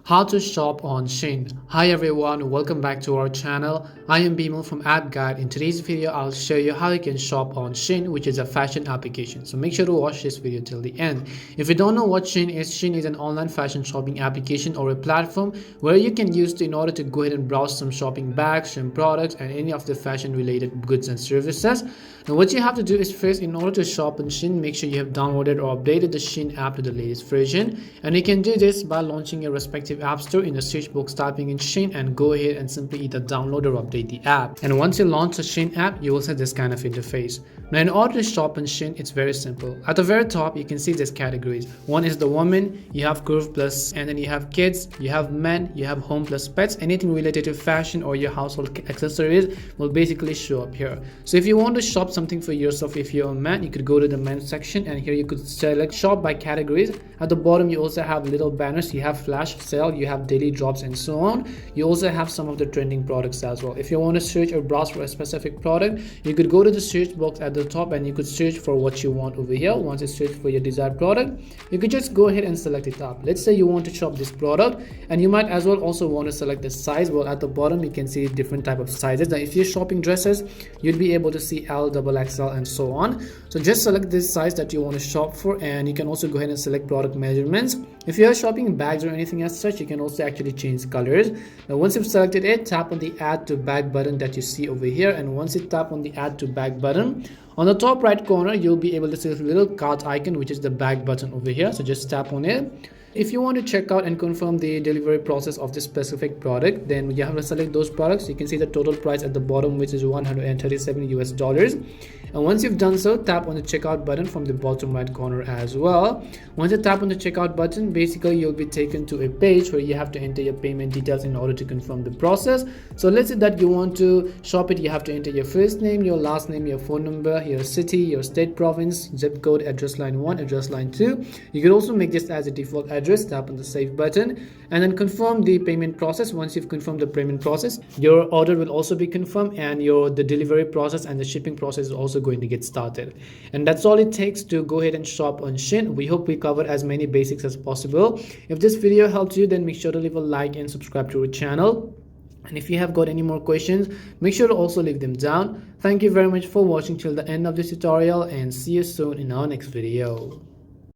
How to shop on Shein. Hi everyone, welcome back to our channel. I am Bimal from App Guide. In today's video, I'll show you how you can shop on Shein, which is a fashion application. So make sure to watch this video till the end. If you don't know what Shein is an online fashion shopping application or a platform where you can use in order to go ahead and browse some shopping bags, some products, and any of the fashion related goods and services. Now what you have to do is first, in order to shop on Shein, make sure you have downloaded or updated the Shein app to the latest version. And you can do this by launching your respective app store, in the search box typing in Shein, and go ahead and simply either download or update the app. And once you launch the Shein app, you will see this kind of interface. Now in order to shop on Shein, it's very simple. At the very top, you can see these categories. One is the woman, you have curve plus, and then you have kids, you have men, you have home plus pets. Anything related to fashion or your household accessories will basically show up here. So if you want to shop something for yourself, if you're a man, you could go to the men's section, and here you could select shop by categories. At the bottom, you also have little banners. You have flash sale, you have daily drops, and so on. You also have some of the trending products as well. If you want to search or browse for a specific product, you could go to the search box at the top and you could search for what you want over here. Once you search for your desired product, you could just go ahead and select it up. Let's say you want to shop this product, and you might as well also want to select the size. Well, at the bottom you can see different type of sizes. Now if you're shopping dresses, you'll be able to see L, XXL, and so on. So just select this size that you want to shop for, and you can also go ahead and select product measurements. If you are shopping bags or anything as such, you can also actually change colors. Now once you've selected it, tap on the add to bag button that you see over here, and once you tap on the add to bag button, on the top right corner you'll be able to see a little cart icon, which is the bag button over here. So just tap on it. If you want to check out and confirm the delivery process of this specific product, then you have to select those products. You can see the total price at the bottom, which is $137. And once you've done so, tap on the checkout button from the bottom right corner as well. Once you tap on the checkout button, basically you'll be taken to a page where you have to enter your payment details in order to confirm the process. So let's say that you want to shop it, you have to enter your first name, your last name, your phone number, your city, your state, province, zip code, address line 1, address line 2. You could also make this as a default address. Tap on the save button and then confirm the payment process. Once you've confirmed the payment process, your order will also be confirmed, and the delivery process and the shipping process is also going to get started. And that's all it takes to go ahead and shop on Shein. We hope we covered as many basics as possible. If this video helped you, then make sure to leave a like and subscribe to our channel. And if you have got any more questions, make sure to also leave them down. Thank you very much for watching till the end of this tutorial, and see you soon in our next video.